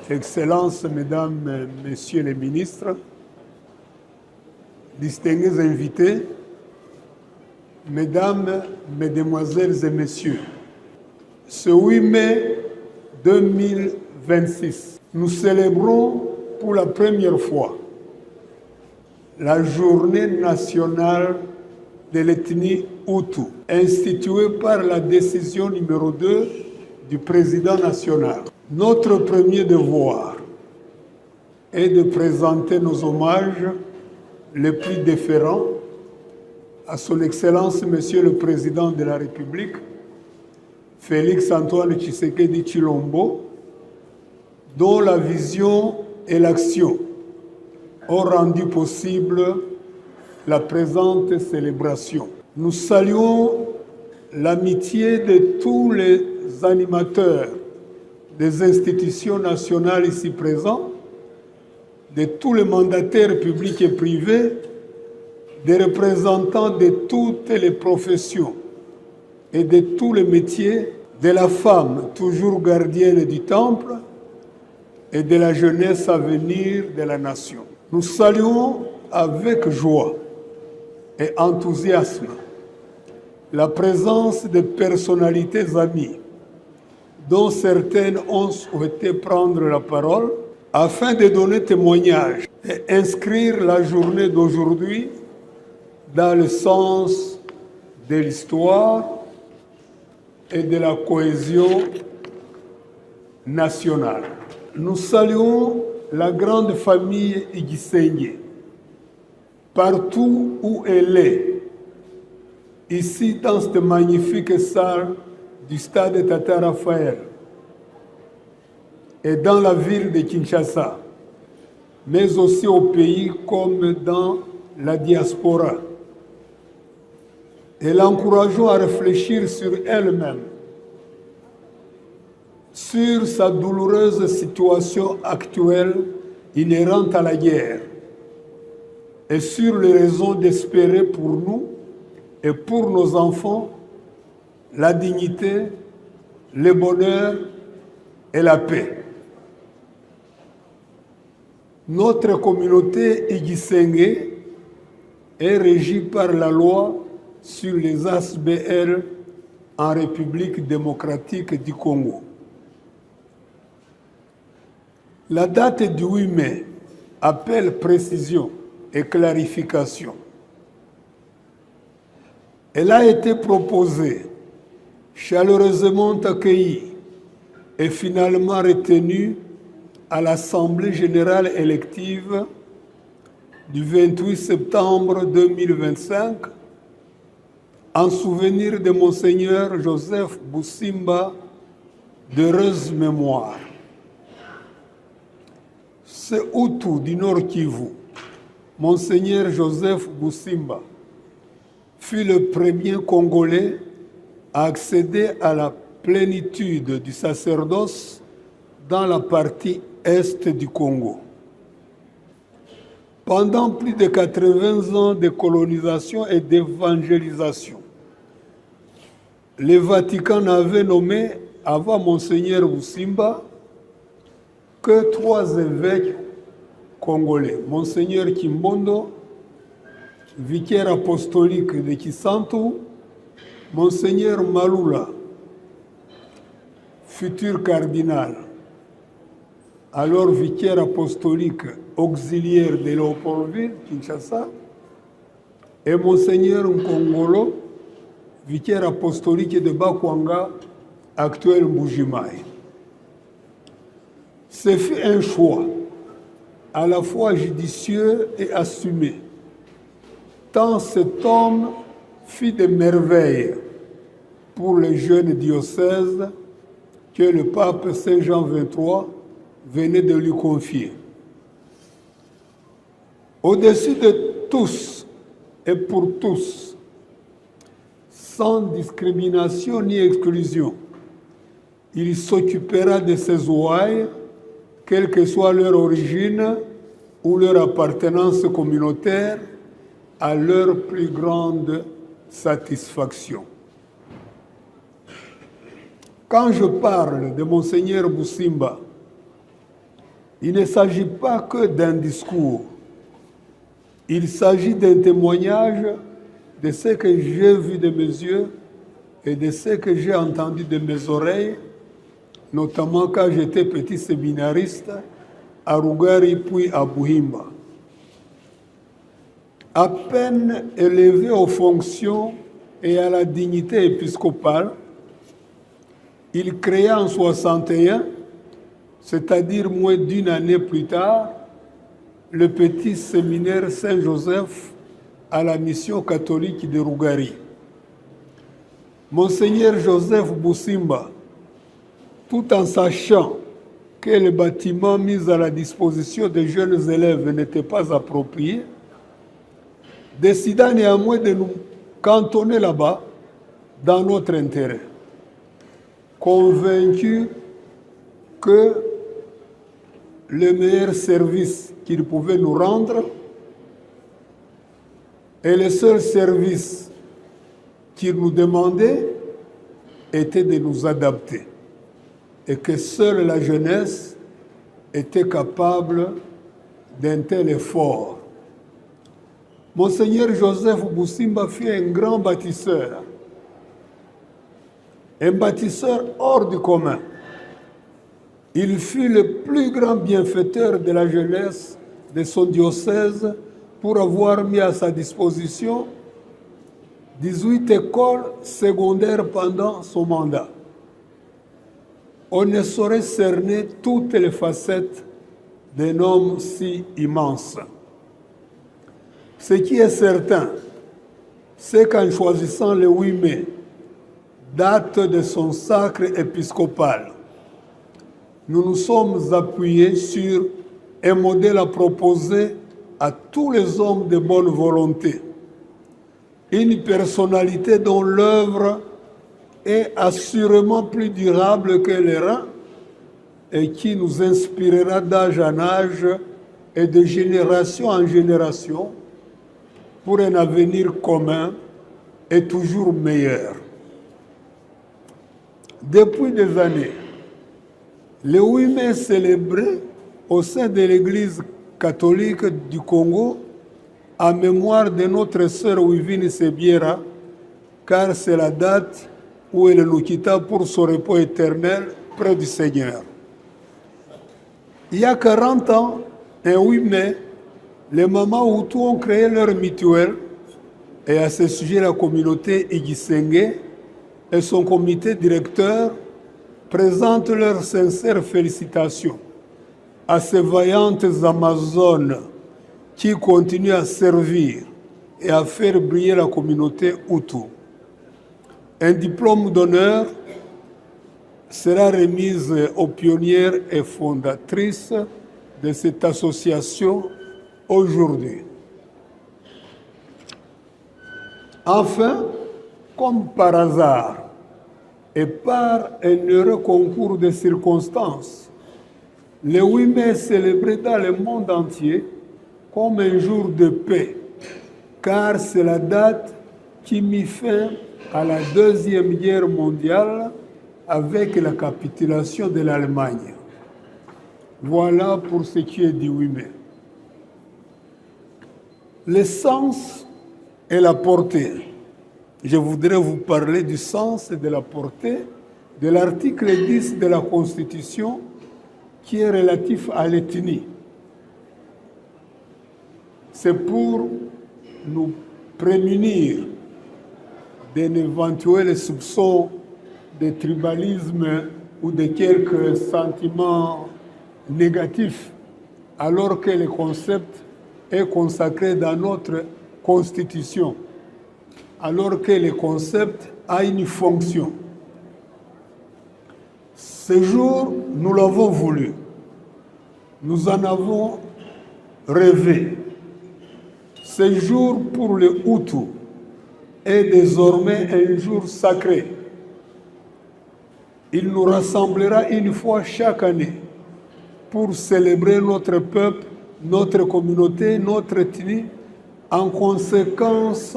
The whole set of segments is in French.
Excellences, Mesdames, Messieurs les ministres, distingués invités, Mesdames, Mesdemoiselles et Messieurs, ce 8 mai 2026, nous célébrons pour la première fois la journée nationale de l'ethnie Hutu, instituée par la décision numéro 2 du président national. Notre premier devoir est de présenter nos hommages les plus déférents à son Excellence, Monsieur le Président de la République, Félix Antoine Tshisekedi Tshilombo, dont la vision et l'action ont rendu possible la présente célébration. Nous saluons l'amitié de tous les animateurs des institutions nationales ici présents, de tous les mandataires publics et privés, des représentants de toutes les professions et de tous les métiers, de la femme toujours gardienne du temple et de la jeunesse à venir de la nation. Nous saluons avec joie et enthousiasme la présence de personnalités amies, dont certaines ont souhaité prendre la parole afin de donner témoignage et inscrire la journée d'aujourd'hui dans le sens de l'histoire et de la cohésion nationale. Nous saluons la grande famille Igisenye, partout où elle est, ici dans cette magnifique salle du stade Tata Raphaël et dans la ville de Kinshasa, mais aussi au pays comme dans la diaspora. Et l'encourageons à réfléchir sur elle-même, sur sa douloureuse situation actuelle inhérente à la guerre et sur les raisons d'espérer pour nous et pour nos enfants la dignité, le bonheur et la paix. Notre communauté Igisenge est régie par la loi sur les ASBL en République démocratique du Congo. La date du 8 mai appelle précision et clarification. Elle a été proposée, chaleureusement accueillie et finalement retenue à l'Assemblée générale élective du 28 septembre 2025 en souvenir de Monseigneur Joseph Boussimba, d'heureuse mémoire. Ce Hutu du Nord Kivu, Monseigneur Joseph Boussimba, fut le premier Congolais à accéder à la plénitude du sacerdoce dans la partie est du Congo. Pendant plus de 80 ans de colonisation et d'évangélisation, le Vatican n'avait nommé avant Monseigneur Boussimba que 3 évêques congolais. Monseigneur Kimbondo, vicaire apostolique de Kisantu, Monseigneur Malula, futur cardinal, alors vicaire apostolique auxiliaire de Léopoldville, Kinshasa, et Monseigneur Nkongolo, vicaire apostolique de Bakwanga, actuel Mbujimaï. Ce fut un choix à la fois judicieux et assumé, tant cet homme fit des merveilles pour les jeunes diocèses que le pape Saint Jean XXIII venait de lui confier. Au-dessus de tous et pour tous, sans discrimination ni exclusion, Il s'occupera de ses ouailles, quelle que soit leur origine ou leur appartenance communautaire, à leur plus grande satisfaction. Quand je parle de Monseigneur Boussimba, il ne s'agit pas que d'un discours. Il s'agit d'un témoignage de ce que j'ai vu de mes yeux et de ce que j'ai entendu de mes oreilles, notamment quand j'étais petit séminariste à Rugari puis à Buhimba. À peine élevé aux fonctions et à la dignité épiscopale, il créa en 61, c'est-à-dire moins d'une année plus tard, le petit séminaire Saint-Joseph à la mission catholique de Rugari. Monseigneur Joseph Boussimba, tout en sachant que le bâtiment mis à la disposition des jeunes élèves n'était pas approprié, décida néanmoins de nous cantonner là-bas dans notre intérêt, convaincu que le meilleur service qu'il pouvait nous rendre et le seul service qu'il nous demandait était de nous adapter et que seule la jeunesse était capable d'un tel effort. Monseigneur Joseph Boussimba fut un grand bâtisseur, un bâtisseur hors du commun. Il fut le plus grand bienfaiteur de la jeunesse de son diocèse pour avoir mis à sa disposition 18 écoles secondaires pendant son mandat. On ne saurait cerner toutes les facettes d'un homme si immense. Ce qui est certain, c'est qu'en choisissant le 8 mai, date de son sacre épiscopal, nous nous sommes appuyés sur un modèle à proposer à tous les hommes de bonne volonté. Une personnalité dont l'œuvre est assurément plus durable que les reins et qui nous inspirera d'âge en âge et de génération en génération pour un avenir commun et toujours meilleur. Depuis des années, le 8 mai célébré au sein de l'Église catholique du Congo en mémoire de notre sœur Wivine Sebiera, car c'est la date où elle nous quitta pour son repos éternel près du Seigneur. Il y a 40 ans, un 8 mai, les mamans Hutu ont créé leur mutuelle et à ce sujet la communauté Igisenge et son comité directeur présentent leurs sincères félicitations à ces vaillantes Amazones qui continuent à servir et à faire briller la communauté Hutu. Un diplôme d'honneur sera remis aux pionnières et fondatrices de cette association aujourd'hui. Enfin, comme par hasard et par un heureux concours de circonstances, le 8 mai est célébré dans le monde entier comme un jour de paix, car c'est la date qui mit fin à la Deuxième Guerre mondiale avec la capitulation de l'Allemagne. Voilà pour ce qui est du 8 mai. Le sens et la portée. Je voudrais vous parler du sens et de la portée de l'article 10 de la Constitution qui est relatif à l'ethnie. C'est pour nous prémunir d'un éventuel soupçon de tribalisme ou de quelques sentiments négatifs, alors que le concept est consacré dans notre Constitution, alors que le concept a une fonction. Ce jour, nous l'avons voulu. Nous en avons rêvé. Ce jour pour les Hutus est désormais un jour sacré. Il nous rassemblera une fois chaque année pour célébrer notre peuple, notre communauté, notre ethnie, en conséquence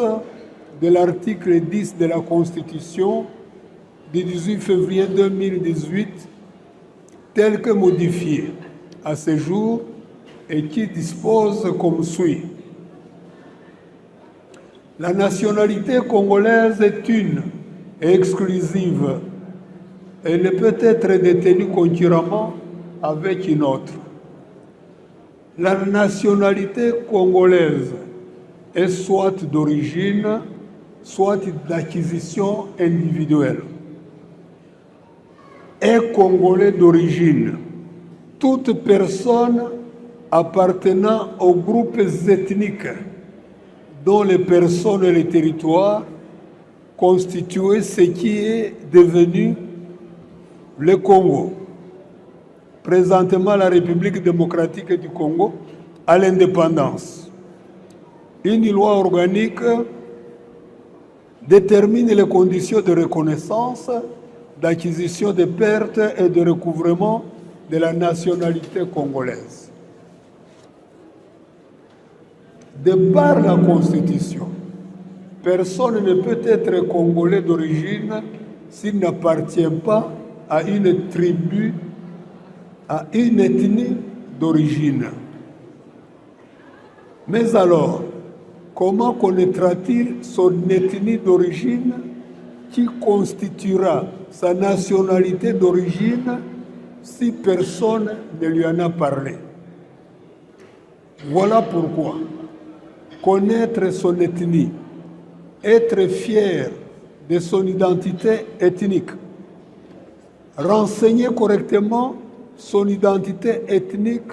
de l'article 10 de la Constitution du 18 février 2018, tel que modifié à ce jour et qui dispose comme suit. La nationalité congolaise est une et exclusive. Elle ne peut être détenue concurremment avec une autre. La nationalité congolaise est soit d'origine, soit d'acquisition individuelle. Est congolais d'origine toute personne appartenant aux groupes ethniques dont les personnes et les territoires constituaient ce qui est devenu le Congo. Présentement, la République démocratique du Congo à l'indépendance. Une loi organique détermine les conditions de reconnaissance, d'acquisition de pertes et de recouvrement de la nationalité congolaise. De par la Constitution, personne ne peut être congolais d'origine s'il n'appartient pas à une tribu, à une ethnie d'origine. Mais alors, comment connaîtra-t-il son ethnie d'origine qui constituera sa nationalité d'origine si personne ne lui en a parlé? Voilà pourquoi connaître son ethnie, être fier de son identité ethnique, renseigner correctement son identité ethnique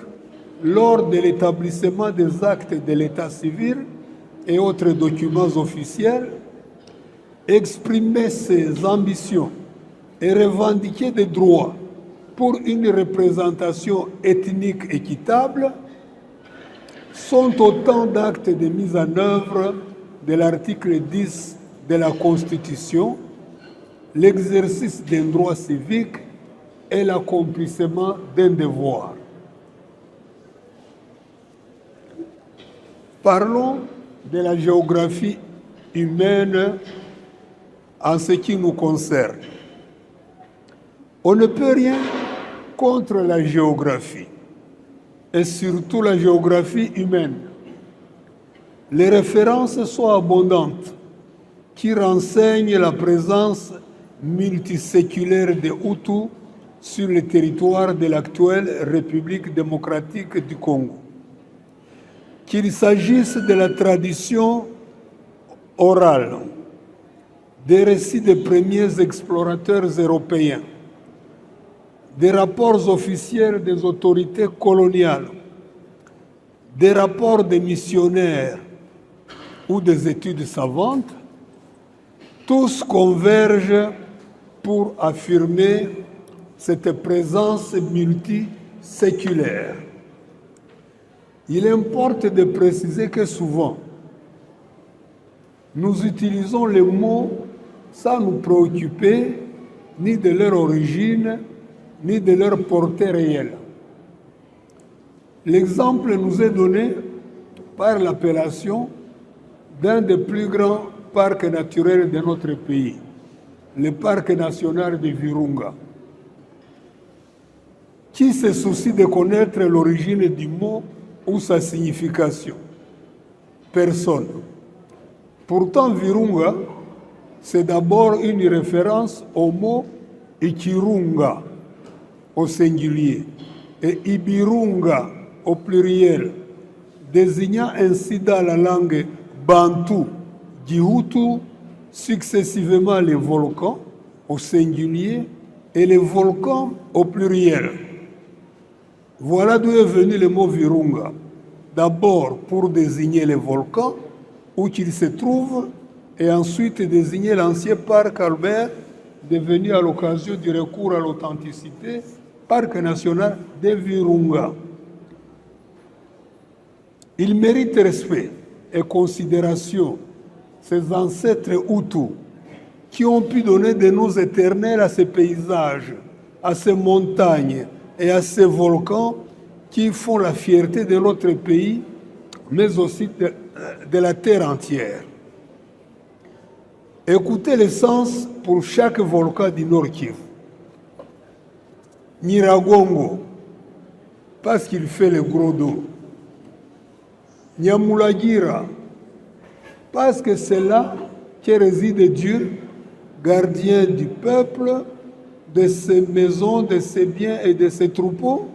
lors de l'établissement des actes de l'état civil et autres documents officiels, exprimer ses ambitions et revendiquer des droits pour une représentation ethnique équitable sont autant d'actes de mise en œuvre de l'article 10 de la Constitution, l'exercice d'un droit civique et l'accomplissement d'un devoir. Parlons de la géographie humaine en ce qui nous concerne. On ne peut rien contre la géographie, et surtout la géographie humaine. Les références sont abondantes, qui renseignent la présence multiséculaire des Hutus sur le territoire de l'actuelle République démocratique du Congo. Qu'il s'agisse de la tradition orale, des récits des premiers explorateurs européens, des rapports officiels des autorités coloniales, des rapports des missionnaires ou des études savantes, tous convergent pour affirmer cette présence multiséculaire. Il importe de préciser que souvent, nous utilisons les mots sans nous préoccuper ni de leur origine, ni de leur portée réelle. L'exemple nous est donné par l'appellation d'un des plus grands parcs naturels de notre pays, le parc national de Virunga. Qui se soucie de connaître l'origine du mot ou sa signification? Personne. Pourtant, Virunga, c'est d'abord une référence au mot Ikirunga, au singulier, et Ibirunga, au pluriel, désignant ainsi dans la langue bantou, Gihutu, successivement les volcans, au singulier, et les volcans, au pluriel. Voilà d'où est venu le mot Virunga. D'abord pour désigner les volcans, où qu'ils se trouvent, et ensuite désigner l'ancien parc Albert, devenu à l'occasion du recours à l'authenticité, parc national de Virunga. Il mérite respect et considération, ces ancêtres Hutus, qui ont pu donner des noms éternels à ces paysages, à ces montagnes et à ces volcans qui font la fierté de notre pays, mais aussi de la terre entière. Écoutez les sens pour chaque volcan du Nord Kivu. Nyiragongo, parce qu'il fait le gros dos. Nyamulagira, parce que c'est là que réside Dieu, gardien du peuple, de ses maisons, de ses biens et de ses troupeaux,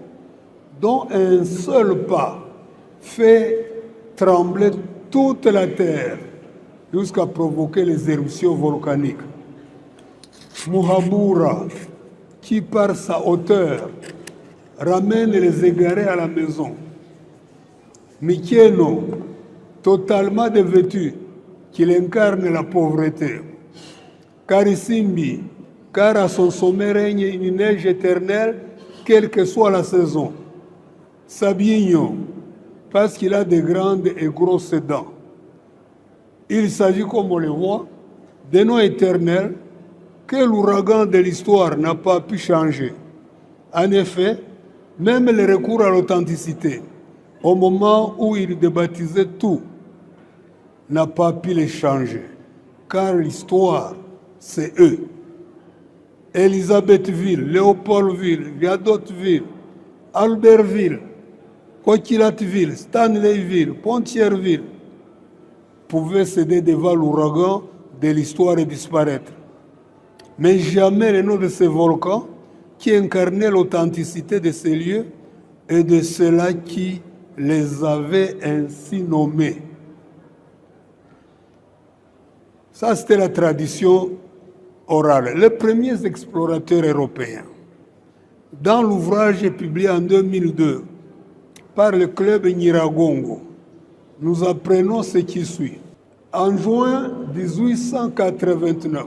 dont un seul pas fait trembler toute la terre jusqu'à provoquer les éruptions volcaniques. Muhabura, qui par sa hauteur ramène les égarés à la maison. Mikeno, totalement dévêtu, qu'il incarne la pauvreté. Karisimbi, car à son sommet règne une neige éternelle, quelle que soit la saison. Sabinho, parce qu'il a de grandes et grosses dents. Il s'agit, comme on le voit, des noms éternels que l'ouragan de l'histoire n'a pas pu changer. En effet, même le recours à l'authenticité, au moment où il débaptisait tout, n'a pas pu les changer, car l'histoire, c'est eux. Elisabethville, Léopoldville, Viadotteville, Albertville, Coquillatville, Stanleyville, Pontierville pouvaient céder devant l'ouragan de l'histoire et disparaître. Mais jamais le nom de ces volcans qui incarnaient l'authenticité de ces lieux et de ceux-là qui les avaient ainsi nommés. Ça, c'était la tradition orale. Les premiers explorateurs européens, dans l'ouvrage publié en 2002 par le club Nyiragongo, nous apprenons ce qui suit. En juin 1889,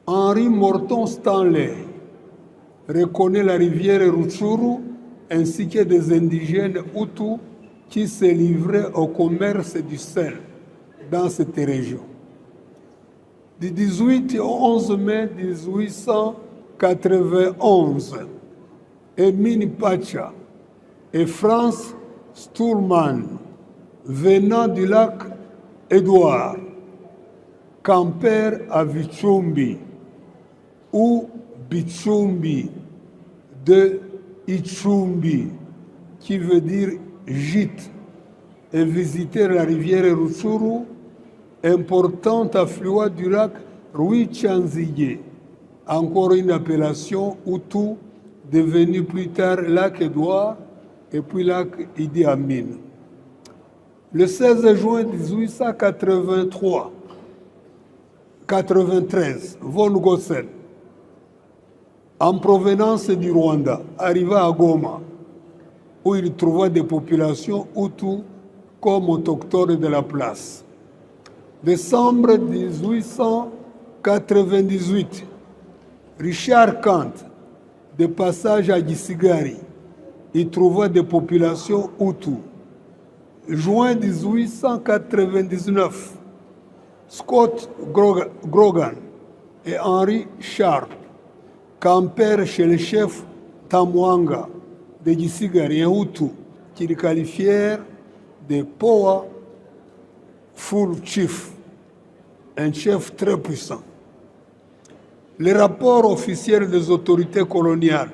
Henri Morton Stanley reconnaît la rivière Rutshuru ainsi que des indigènes Hutus qui se livraient au commerce du sel dans cette région. Du 18 au 11 mai 1891, Emile Pacha et Franz Sturman, venant du lac Édouard, campèrent à Vichumbi, ou Bichumbi, de Ichumbi, qui veut dire gîte, et visitèrent la rivière Rutshuru, important affluent du lac Rwichanzige, encore une appellation Hutu, devenu plus tard lac Édouard et puis lac Idi Amin. Le 16 juin 1893, von Gossen, en provenance du Rwanda, arriva à Goma, où il trouva des populations Hutus comme autochtones de la place. Décembre 1898, Richard Kant, de passage à Gisigari, y trouva des populations Hutus. Juin 1899, Scott Grogan et Henry Sharp campèrent chez le chef Tamwanga de Gisigari, un Hutu, qu'ils qualifièrent de Power Full Chief, un chef très puissant. Les rapports officiels des autorités coloniales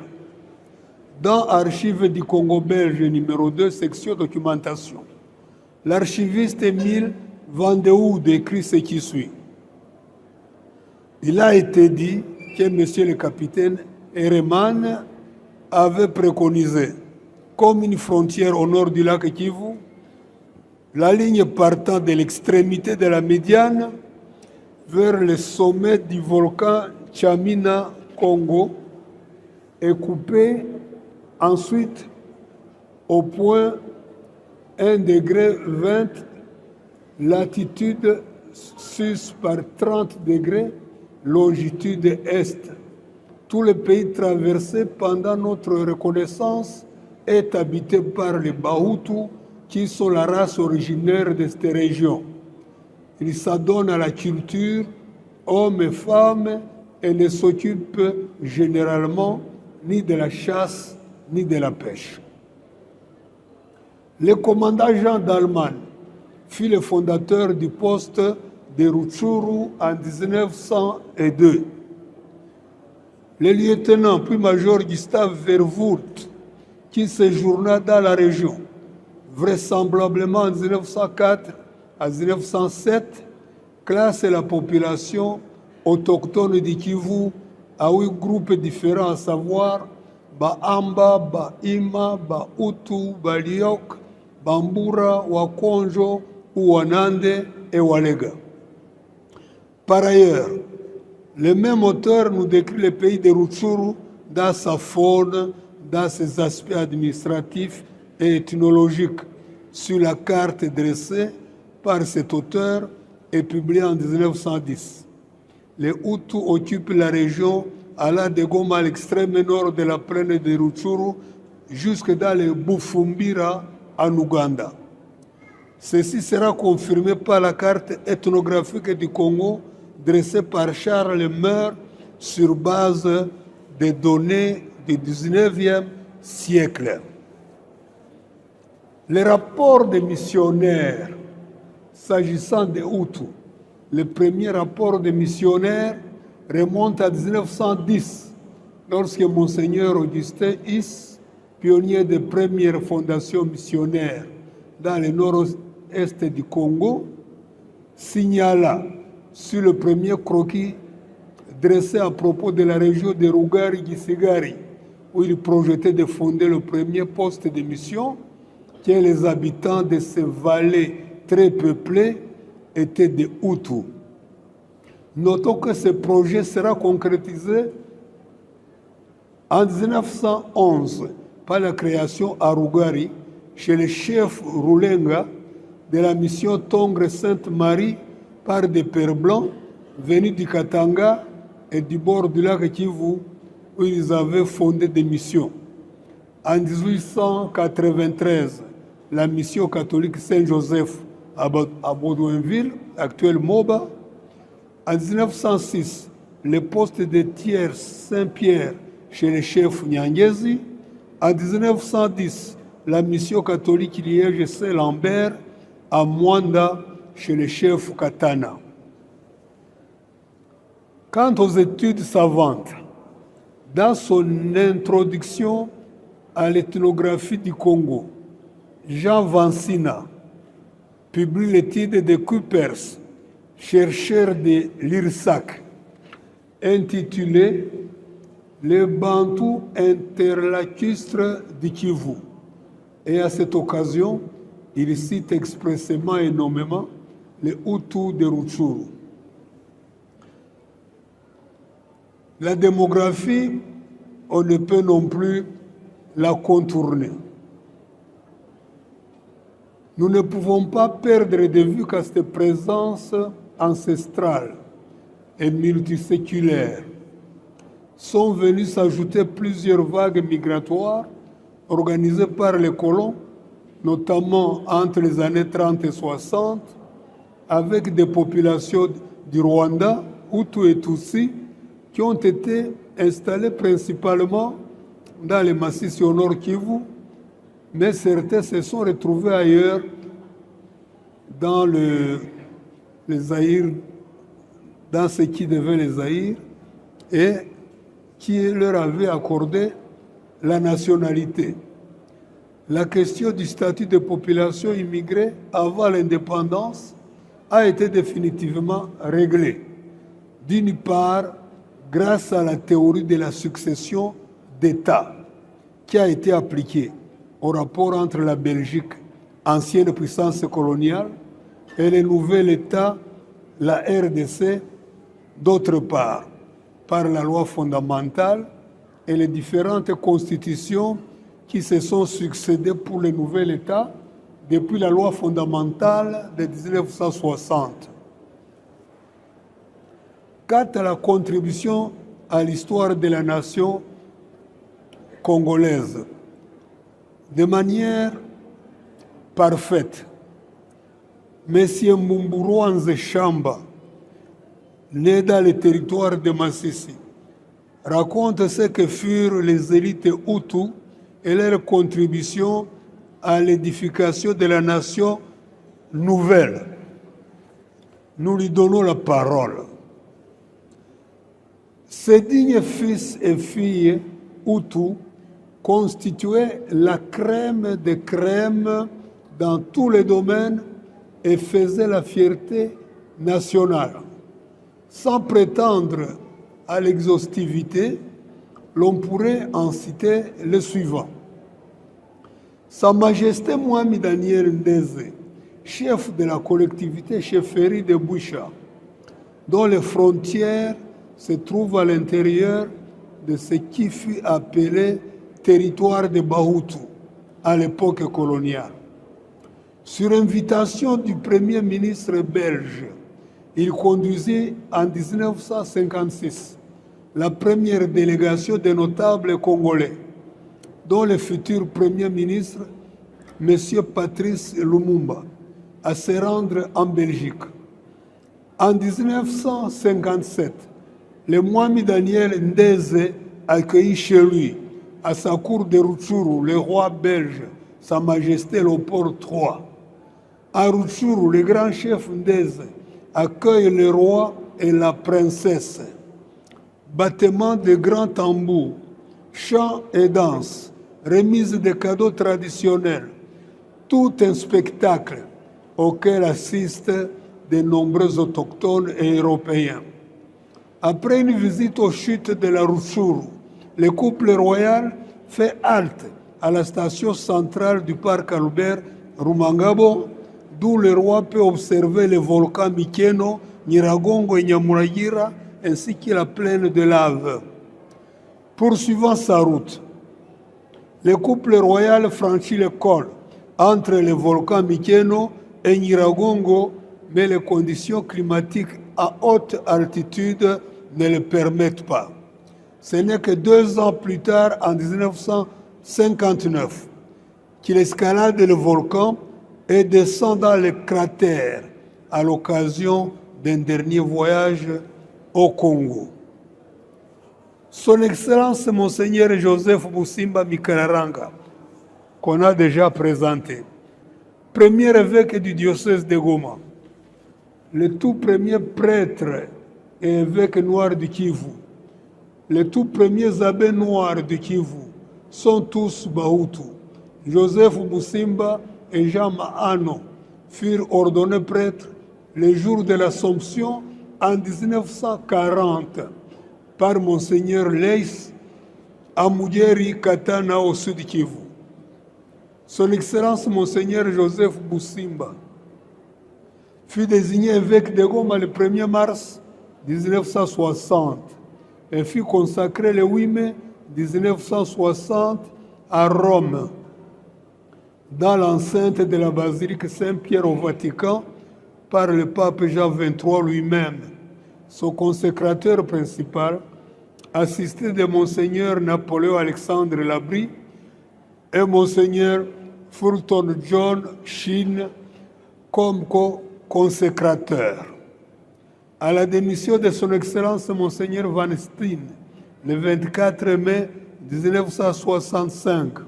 dans Archives du Congo belge numéro 2, section documentation, l'archiviste Émile Vandehou décrit ce qui suit. Il a été dit que M. le capitaine Ereman avait préconisé, comme une frontière au nord du lac Kivu, la ligne partant de l'extrémité de la médiane vers le sommet du volcan Chamina Congo et coupée ensuite au point 1 degré 20 latitude sus par 30 degrés longitude est. Tout le pays traversé pendant notre reconnaissance est habité par les Bahutu qui sont la race originaire de cette région. Ils s'adonnent à la culture, hommes et femmes, et ne s'occupent généralement ni de la chasse ni de la pêche. Le commandant Jean Dalman fut le fondateur du poste de Rutshuru en 1902. Le lieutenant puis major Gustave Verwoerd, qui séjourna dans la région, vraisemblablement en 1904 à 1907, classe la population autochtone du Kivu à 8 groupes différents, à savoir Baamba, Baima, Bautu, Baliok, Bambura, Wakonjo, Ouanande et Walega. Par ailleurs, le même auteur nous décrit le pays de Rutshuru dans sa faune, dans ses aspects administratifs et ethnologiques, sur la carte dressée par cet auteur et publiée en 1910. Les Hutus occupent la région allant de Goma à l'extrême nord de la plaine de Rutshuru jusque dans le Bufumbira en Ouganda. Ceci sera confirmé par la carte ethnographique du Congo dressée par Charles Meur sur base des données du 19e siècle. Les rapports des missionnaires s'agissant des Hutus, le premier rapport des missionnaires remonte à 1910, lorsque Monseigneur Augustin Is, pionnier des premières fondations missionnaires dans le nord-est du Congo, signala sur le premier croquis dressé à propos de la région de Rugari-Gisigari, où il projetait de fonder le premier poste de mission, que les habitants de ces vallées très peuplées étaient des Hutus. Notons que ce projet sera concrétisé en 1911 par la création à Rugari, chez le chef Rulenga de la mission Tongre-Sainte-Marie par des Pères Blancs venus du Katanga et du bord du lac Kivu, où ils avaient fondé des missions. En 1893, la mission catholique Saint-Joseph à Baudouinville, actuelle Moba. En 1906, le poste de tiers Saint-Pierre chez le chef Nyangezi. En 1910, la mission catholique Liège Saint-Lambert à Mwanda chez le chef Katana. Quant aux études savantes, dans son introduction à l'ethnographie du Congo, Jean Vansina publie l'étude de Kuipers, chercheur de l'IRSAC, intitulée « Les Bantous interlacustres du Kivu ». Et à cette occasion, il cite expressément et nommément les Hutus de Rutshuru. La démographie, on ne peut non plus la contourner. Nous ne pouvons pas perdre de vue qu'à cette présence ancestrale et multiséculaire sont venues s'ajouter plusieurs vagues migratoires organisées par les colons, notamment entre les années 30 et 60, avec des populations du Rwanda, Hutus et Tutsis, qui ont été installées principalement dans les massifs au nord Kivu, mais certains se sont retrouvés ailleurs dans les Zaïre, dans ce qui devait les Zaïre, et qui leur avait accordé la nationalité. La question du statut de population immigrée avant l'indépendance a été définitivement réglée. D'une part, grâce à la théorie de la succession d'États qui a été appliquée au rapport entre la Belgique, ancienne puissance coloniale, et le nouvel État, la RDC, d'autre part, par la loi fondamentale et les différentes constitutions qui se sont succédées pour le nouvel État depuis la loi fondamentale de 1960. Quant à la contribution à l'histoire de la nation congolaise, de manière parfaite, M. Mbumburu Nzeshamba né dans le territoire de Massissi, raconte ce que furent les élites Hutus et leur contribution à l'édification de la nation nouvelle. Nous lui donnons la parole. Ces dignes fils et filles Hutus constituaient la crème des crèmes dans tous les domaines et faisaient la fierté nationale. Sans prétendre à l'exhaustivité, l'on pourrait en citer le suivant. Sa Majesté Mohamed Daniel Ndeze, chef de la collectivité chefferie de Boucha, dont les frontières se trouvent à l'intérieur de ce qui fut appelé territoire de Bahutu à l'époque coloniale. Sur invitation du Premier ministre belge, il conduisit en 1956 la première délégation des notables congolais, dont le futur Premier ministre, M. Patrice Lumumba, à se rendre en Belgique. En 1957, le Mohamed Daniel Ndeze accueillit chez lui, à sa cour de Rutshuru, le roi belge, Sa Majesté Léopold III. À Rutshuru, le grand chef Ndeze accueille le roi et la princesse. Battement de grands tambours, chants et danses, remise de cadeaux traditionnels, tout un spectacle auquel assistent de nombreux autochtones et européens. Après une visite aux chutes de la Rutshuru, le couple royal fait halte à la station centrale du parc Albert Rumangabo, d'où le roi peut observer les volcans Mikeno, Nyiragongo et Nyamuragira, ainsi que la plaine de lave. Poursuivant sa route, le couple royal franchit le col entre les volcans Mikeno et Nyiragongo, mais les conditions climatiques à haute altitude ne le permettent pas. Ce n'est que 2 ans plus tard, en 1959, qu'il escalade le volcan et descend dans le cratère à l'occasion d'un dernier voyage au Congo. Son Excellence Monseigneur Joseph Busimba Mikararanga, qu'on a déjà présenté, premier évêque du diocèse de Goma, le tout premier prêtre et évêque noir du Kivu, les tout premiers abbés noirs du Kivu sont tous Bahutu. Joseph Busimba et Jean Mahano furent ordonnés prêtres le jour de l'Assomption en 1940 par Monseigneur Leis à Mugeri Katana au sud Kivu. Son Excellence Monseigneur Joseph Busimba fut désigné évêque de Goma le 1er mars 1960 et fut consacré le 8 mai 1960 à Rome, dans l'enceinte de la basilique Saint-Pierre au Vatican, par le pape Jean XXIII lui-même. Son consécrateur principal, assisté de Monseigneur Napoléon Alexandre Labrie et Monseigneur Fulton John Sheen comme co-consécrateur. À la démission de son Excellence Monseigneur Van Steen, le 24 mai 1965,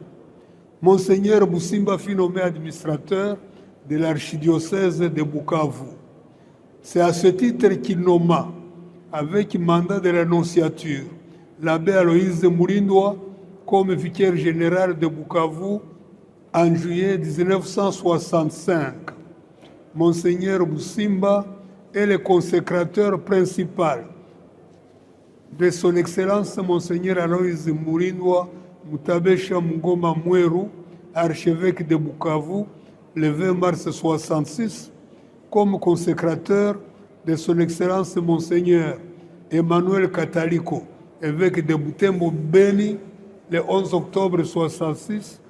Monseigneur Busimba fut nommé administrateur de l'archidiocèse de Bukavu. C'est à ce titre qu'il nomma, avec mandat de l'annonciature, l'abbé Aloïse Mourindoa comme vicaire général de Bukavu en juillet 1965. Monseigneur Busimba est le consécrateur principal de son Excellence Monseigneur Aloïse Mourindoa Mutabesha Mungoma Mweru, archevêque de Bukavu, le 20 mars 1966, comme consécrateur de son Excellence Monseigneur Emmanuel Kataliko, évêque de Butembo Beni, le 11 octobre 1966,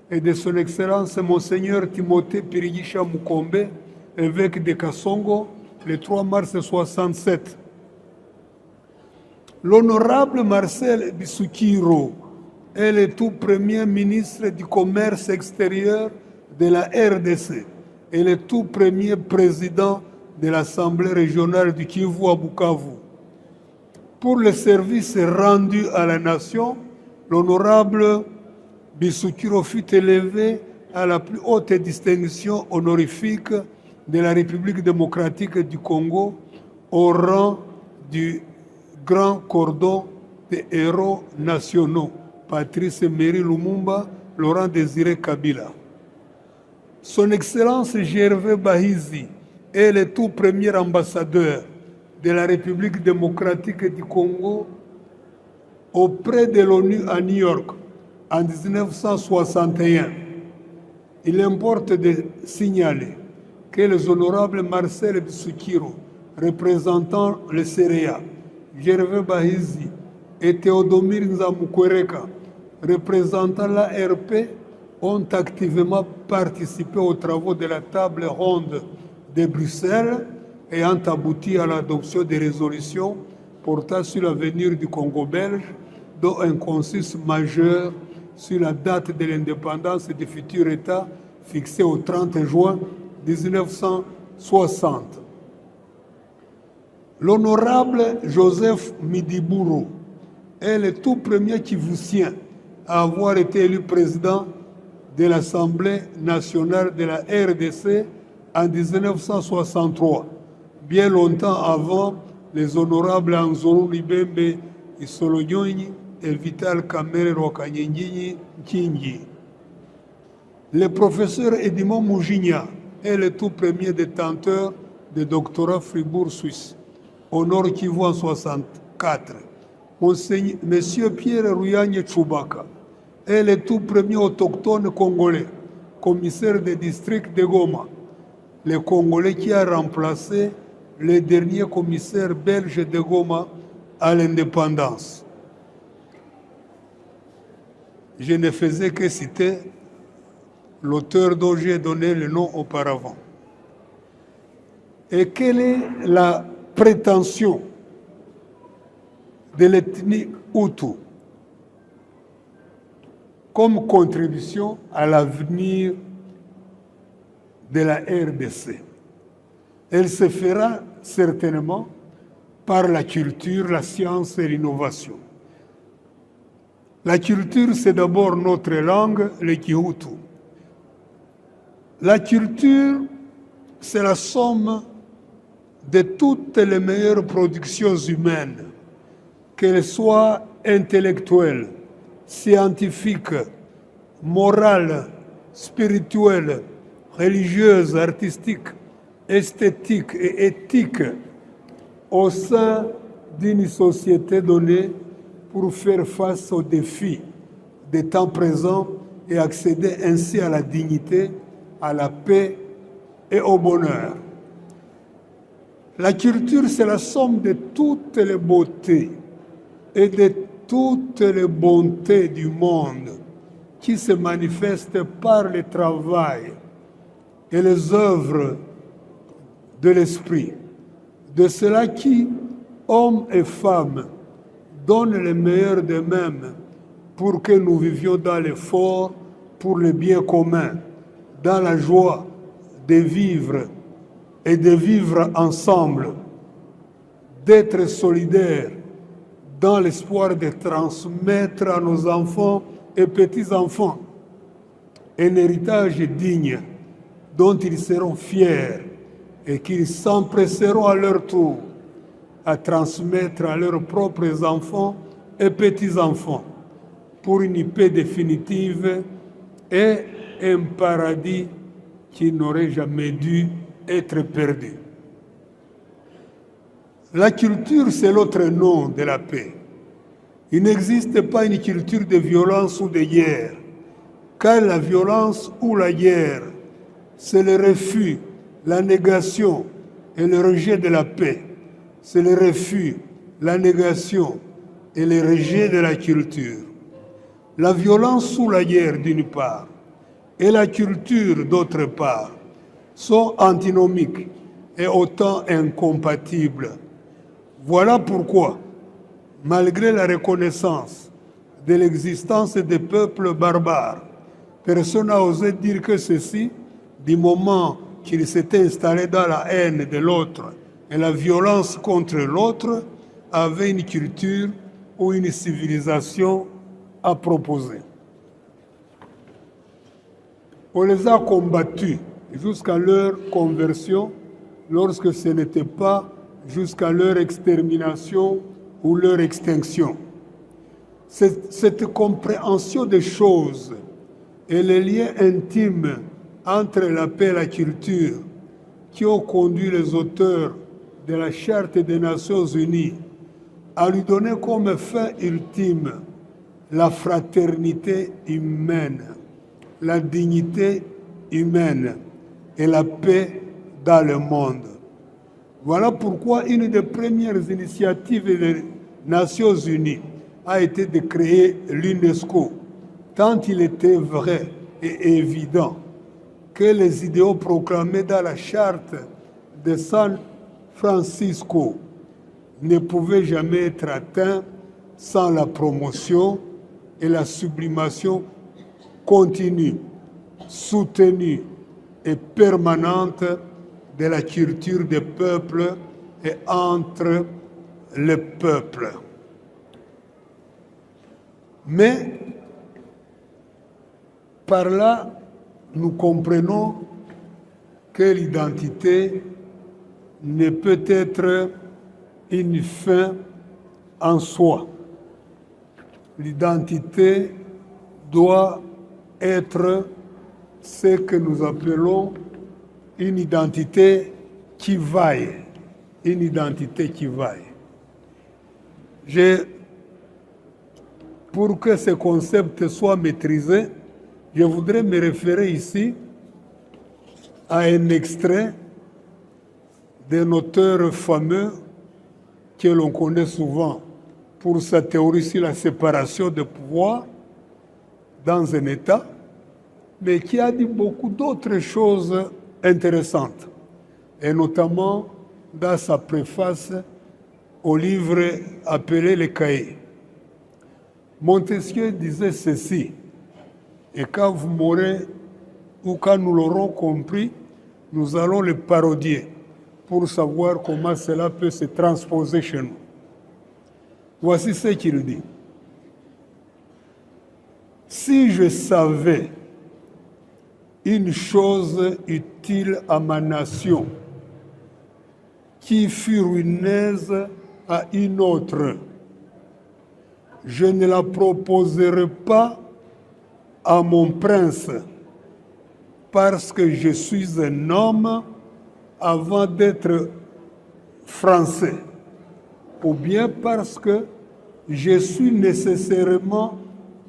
et de son Excellence Monseigneur Timothée Pirigisha Mukombe, évêque de Kasongo, le 3 mars 1967. L'honorable Marcel Bissoukiro est le tout premier ministre du commerce extérieur de la RDC et le tout premier président de l'Assemblée régionale du Kivu à Bukavu. Pour le service rendu à la nation, l'honorable Bissoukiro fut élevé à la plus haute distinction honorifique de la République démocratique du Congo au rang du Grand Cordon des héros nationaux, Patrice Emery Lumumba, Laurent Désiré Kabila. Son Excellence Gervais Bahizi est le tout premier ambassadeur de la République démocratique du Congo auprès de l'ONU à New York en 1961. Il importe de signaler que les honorables Marcel Bissoukiro, représentant le CEREA, Gervais Bahizi et Théodomir Nzamukwereka, représentant l'ARP, ont activement participé aux travaux de la table ronde de Bruxelles et ont abouti à l'adoption des résolutions portant sur l'avenir du Congo belge, dont un consensus majeur sur la date de l'indépendance du futur État fixé au 30 juin 1960. L'honorable Joseph Midiburo est le tout premier Kivusien à avoir été élu président de l'Assemblée nationale de la RDC en 1963, bien longtemps avant les honorables Anzoro Libembe Isolonyonyi et Vital Kamerhe Rwakanyinginyi Nkingi. Le professeur Edmond Mouginia est le tout premier détenteur de doctorat Fribourg Suisse, au Nord Kivu en 1964. Monsieur Pierre Ruyagne Tchoubaka est le tout premier autochtone congolais, commissaire de district de Goma, le Congolais qui a remplacé le dernier commissaire belge de Goma à l'indépendance. Je ne faisais que citer l'auteur dont j'ai donné le nom auparavant. Et quelle est la prétention de l'ethnie Hutu comme contribution à l'avenir de la RDC? Elle se fera certainement par la culture, la science et l'innovation. La culture, c'est d'abord notre langue, le Kihutu. La culture, c'est la somme de toutes les meilleures productions humaines, qu'elles soient intellectuelles, scientifiques, morales, spirituelles, religieuses, artistiques, esthétiques et éthiques au sein d'une société donnée pour faire face aux défis des temps présents et accéder ainsi à la dignité, à la paix et au bonheur. La culture, c'est la somme de toutes les beautés et de toutes les bontés du monde qui se manifestent par le travail et les œuvres de l'esprit. De cela qui, hommes et femmes, donnent le meilleur d'eux-mêmes pour que nous vivions dans l'effort pour le bien commun, dans la joie de vivre et de vivre ensemble, d'être solidaires dans l'espoir de transmettre à nos enfants et petits-enfants un héritage digne dont ils seront fiers et qu'ils s'empresseront à leur tour à transmettre à leurs propres enfants et petits-enfants pour une paix définitive et un paradis qui n'aurait jamais dû être perdu. La culture, c'est l'autre nom de la paix. Il n'existe pas une culture de violence ou de guerre, car la violence ou la guerre, c'est le refus, la négation et le rejet de la paix. C'est le refus, la négation et le rejet de la culture. La violence ou la guerre d'une part et la culture d'autre part sont antinomiques et autant incompatibles. Voilà pourquoi, malgré la reconnaissance de l'existence des peuples barbares, personne n'a osé dire que ceci, du moment qu'il s'était installé dans la haine de l'autre et la violence contre l'autre, avait une culture ou une civilisation à proposer. On les a combattus jusqu'à leur conversion, lorsque ce n'était pas jusqu'à leur extermination ou leur extinction. Cette compréhension des choses et les liens intimes entre la paix et la culture qui ont conduit les auteurs de la Charte des Nations Unies à lui donner comme fin ultime la fraternité humaine, la dignité humaine et la paix dans le monde. Voilà pourquoi une des premières initiatives des Nations Unies a été de créer l'UNESCO, tant il était vrai et évident que les idéaux proclamés dans la charte de San Francisco ne pouvaient jamais être atteints sans la promotion et la sublimation continue, soutenue et permanente de la culture des peuples et entre les peuples. Mais par là, nous comprenons que l'identité ne peut être une fin en soi. L'identité doit être ce que nous appelons une identité qui vaille. Une identité qui vaille. Pour que ce concept soit maîtrisé, je voudrais me référer ici à un extrait d'un auteur fameux que l'on connaît souvent pour sa théorie sur la séparation des pouvoirs dans un État, mais qui a dit beaucoup d'autres choses intéressantes, et notamment dans sa préface au livre appelé Les Cahiers. Montesquieu disait ceci, et quand vous m'aurez, ou quand nous l'aurons compris, nous allons le parodier pour savoir comment cela peut se transposer chez nous. Voici ce qu'il dit. Si je savais une chose utile à ma nation, qui fut ruineuse à une autre, je ne la proposerai pas à mon prince, parce que je suis un homme avant d'être français, ou bien parce que je suis nécessairement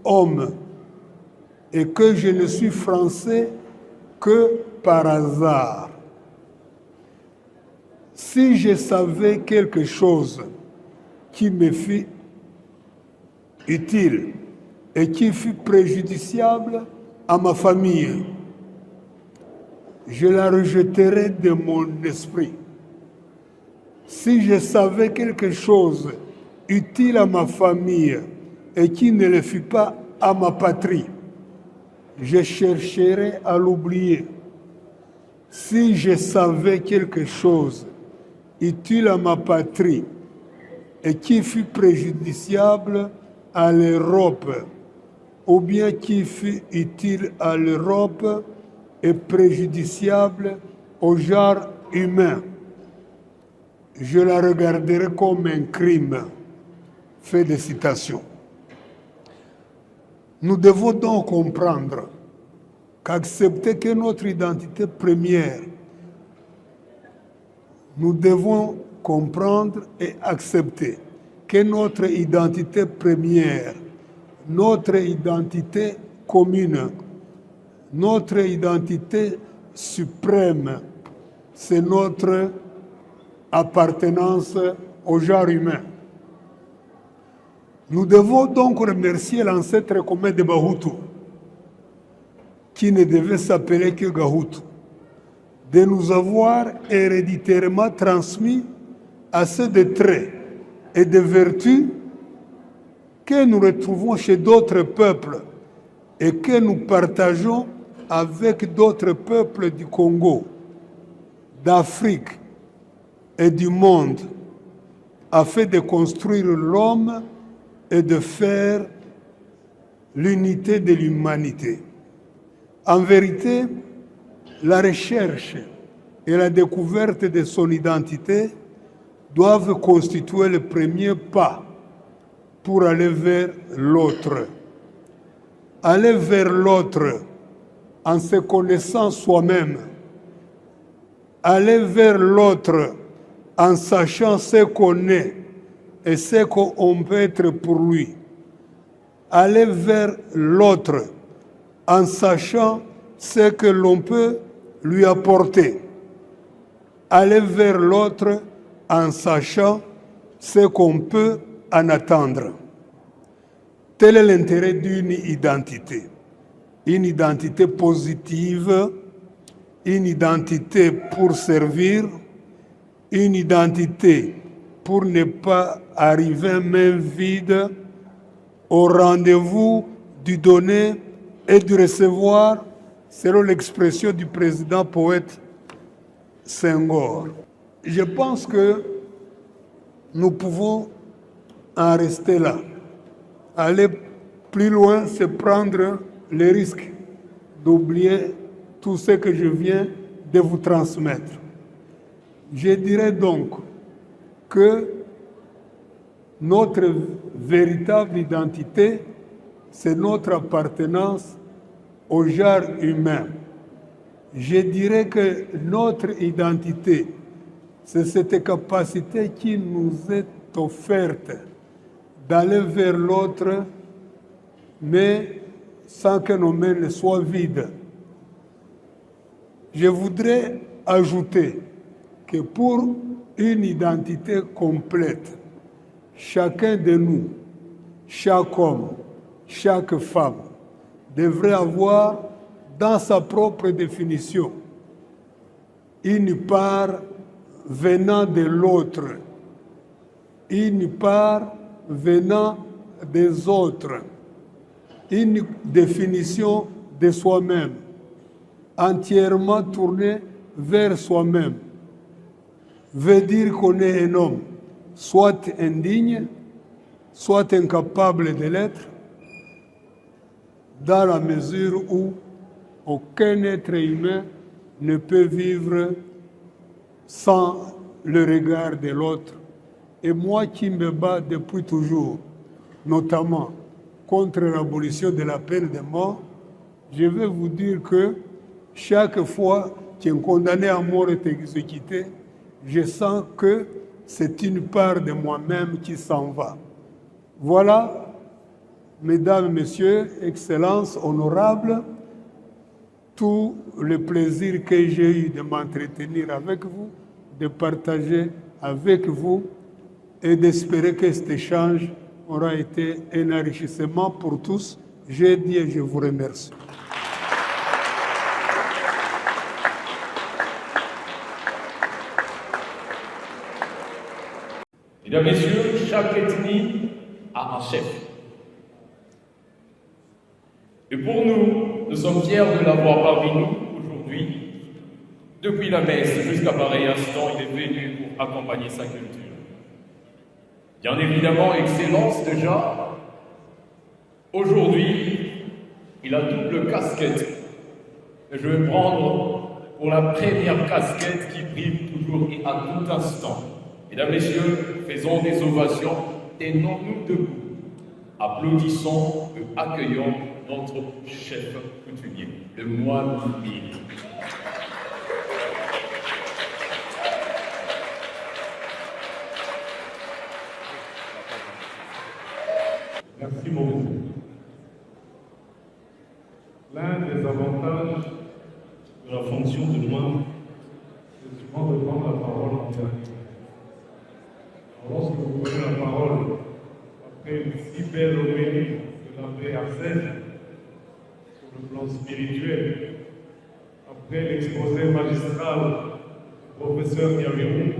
homme et que je ne suis français que par hasard. Si je savais quelque chose qui me fut utile et qui fut préjudiciable à ma famille, je la rejetterais de mon esprit. Si je savais quelque chose utile à ma famille et qui ne le fut pas à ma patrie, je chercherais à l'oublier. Si je savais quelque chose utile à ma patrie et qui fut préjudiciable à l'Europe, ou bien qui fut utile à l'Europe et préjudiciable au genre humain, je la regarderai comme un crime. Fin de citation. Nous devons donc comprendre qu'accepter que notre identité première, nous devons comprendre et accepter que notre identité première, notre identité commune, notre identité suprême, c'est notre appartenance au genre humain. Nous devons donc remercier l'ancêtre commun de Bahutu, qui ne devait s'appeler que Gahutu, de nous avoir héréditairement transmis assez de traits et de vertus que nous retrouvons chez d'autres peuples et que nous partageons avec d'autres peuples du Congo, d'Afrique et du monde afin de construire l'homme et de faire l'unité de l'humanité. En vérité, la recherche et la découverte de son identité doivent constituer le premier pas pour aller vers l'autre. Aller vers l'autre en se connaissant soi-même. Aller vers l'autre en sachant ce qu'on est et ce qu'on peut être pour lui. Aller vers l'autre en sachant ce que l'on peut lui apporter. Aller vers l'autre en sachant ce qu'on peut en attendre. Tel est l'intérêt d'une identité. Une identité positive, une identité pour servir, une identité pour ne pas arriver main vide au rendez-vous du donner et du recevoir, selon l'expression du président poète Senghor. Je pense que nous pouvons en rester là. Aller plus loin, c'est prendre le risque d'oublier tout ce que je viens de vous transmettre. Je dirais donc que notre véritable identité, c'est notre appartenance au genre humain. Je dirais que notre identité, c'est cette capacité qui nous est offerte d'aller vers l'autre, mais sans que nos mains ne soient vides. Je voudrais ajouter que pour une identité complète, chacun de nous, chaque homme, chaque femme, devrait avoir dans sa propre définition une part venant de l'autre, une part venant des autres, une définition de soi-même, entièrement tournée vers soi-même, veut dire qu'on est un homme, soit indigne, soit incapable de l'être, dans la mesure où aucun être humain ne peut vivre sans le regard de l'autre. Et moi qui me bats depuis toujours, notamment contre l'abolition de la peine de mort, je vais vous dire que chaque fois qu'un condamné à mort est exécuté, je sens que c'est une part de moi-même qui s'en va. Voilà, mesdames, messieurs, excellences, honorables, tout le plaisir que j'ai eu de m'entretenir avec vous, de partager avec vous et d'espérer que cet échange aura été un enrichissement pour tous. J'ai dit et je vous remercie. Mesdames, Messieurs, chaque ethnie a un chef. Et pour nous, nous sommes fiers de l'avoir parmi nous aujourd'hui. Depuis la messe jusqu'à pareil instant, il est venu pour accompagner sa culture. Bien évidemment, Excellence déjà, aujourd'hui, il a double casquette. Et je vais prendre pour la première casquette qui brille toujours et à tout instant. Mesdames, Messieurs, faisons des ovations, tenons-nous debout. Applaudissons et accueillons notre chef coutumier, le moine Mille. Merci beaucoup. L'un des avantages de la fonction de moine, c'est souvent de prendre la parole en dernier. Lorsque vous prenez la parole après une si belle homélie de l'abbé Arsène, sur le plan spirituel, après l'exposé magistral du professeur Niavirou,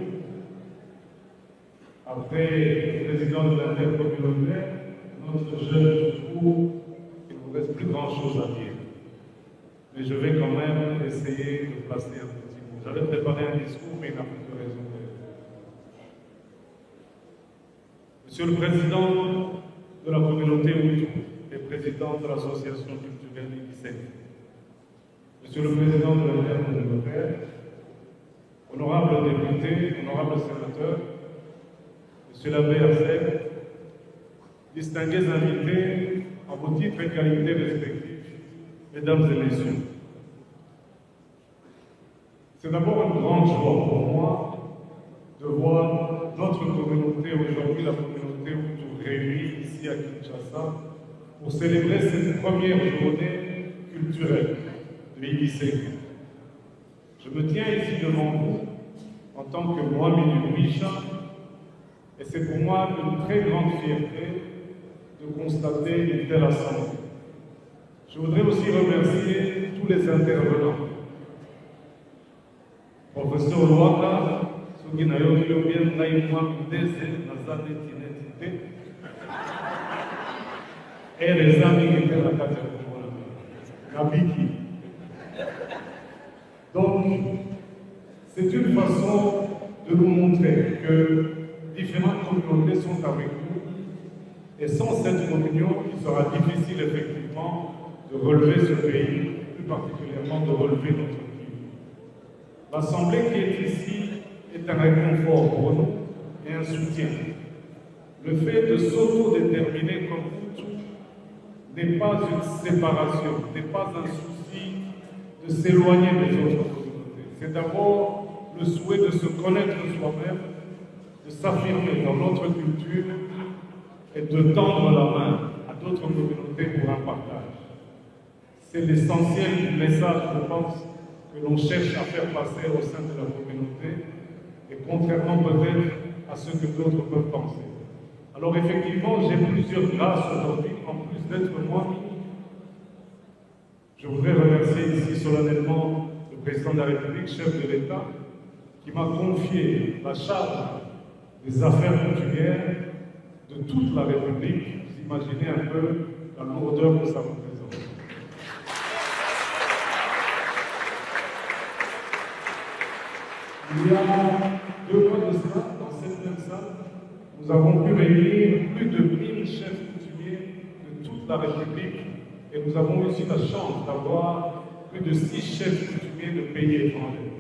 après le président de la terre communautaire, notre jeune cours, il ne vous reste plus grand chose à dire. Mais je vais quand même essayer de placer un petit mot. J'avais préparé un discours, mais il n'a plus de raison d'être. Monsieur le Président de la communauté Hutu et président de l'association culturelle IDICEC, Monsieur le Président de l'intercommunautaire, honorables députés, honorables sénateurs, Monsieur l'abbé Arsène, distingués invités à vos titres et qualités respectifs, Mesdames et Messieurs. C'est d'abord une grande joie pour moi de voir notre communauté aujourd'hui, la communauté Hutu, réunie ici à Kinshasa pour célébrer cette première journée culturelle de l'IDICEC. Je me tiens ici devant vous en tant que Mohamed Wisha et c'est pour moi une très grande fierté de constater une telle assemblée. Je voudrais aussi remercier tous les intervenants. Professeur Loaka, soki nayoki yo bien ngai mwa mindese naza neti neti te ere eza mingi te na kati ya komona nabiki. Donc c'est une façon de nous montrer que différentes communautés sont avec nous et sans cette communion il sera difficile effectivement de relever ce pays, plus particulièrement de relever notre pays. L'Assemblée qui est ici est un réconfort pour nous et un soutien. Le fait de s'autodéterminer comme tout n'est pas une séparation, n'est pas un souci de s'éloigner des autres communautés. C'est d'abord le souhait de se connaître soi-même, de s'affirmer dans notre culture et de tendre la main à d'autres communautés pour un partage. C'est l'essentiel du message, je pense, que l'on cherche à faire passer au sein de la communauté, et contrairement peut-être à ce que d'autres peuvent penser. Alors effectivement, j'ai plusieurs grâces aujourd'hui, en plus d'être moi. Je voudrais remercier ici solennellement le président de la République, chef de l'État, qui m'a confié la charge des affaires coutumières de toute la République. Vous imaginez un peu la lourdeur de sa représence. Il y a 2 mois de cela, dans cette même salle, nous avons pu réunir plus de 1000 chefs coutumiers de toute la République et nous avons aussi la chance d'avoir plus de 6 chefs coutumiers de pays étrangers.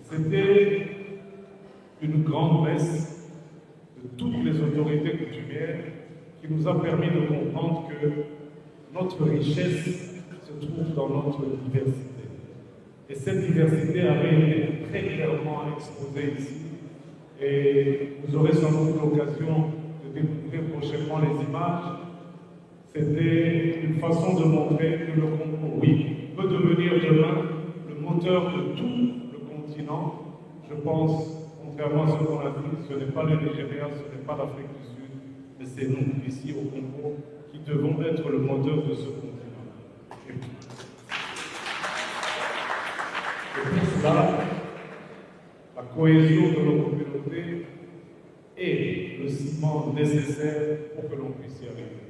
C'était une grande messe de toutes les autorités coutumières qui nous a permis de comprendre que notre richesse se trouve dans notre diversité. Et cette diversité avait été très clairement exposée ici. Et vous aurez sans doute l'occasion de découvrir prochainement les images. C'était une façon de montrer que le Congo, oui, peut devenir demain le moteur de tout le continent. Je pense, contrairement à ce qu'on a dit, ce n'est pas le Nigeria, ce n'est pas l'Afrique du Sud, mais c'est nous, ici au Congo, qui devons être le moteur de ce continent. Et pour cela, la cohésion de nos communautés est le ciment nécessaire pour que l'on puisse y arriver.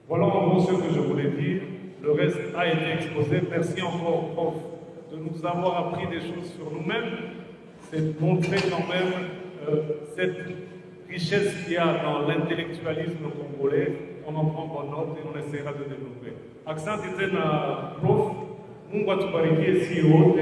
Voilà en gros ce que je voulais dire. Le reste a été exposé. Merci encore, prof, de nous avoir appris des choses sur nous-mêmes. C'est montrer quand même cette richesse qu'il y a dans l'intellectualisme congolais. On en prend bonne note et on essaiera de développer. Accent était na prof, Mungu atubariki si wote.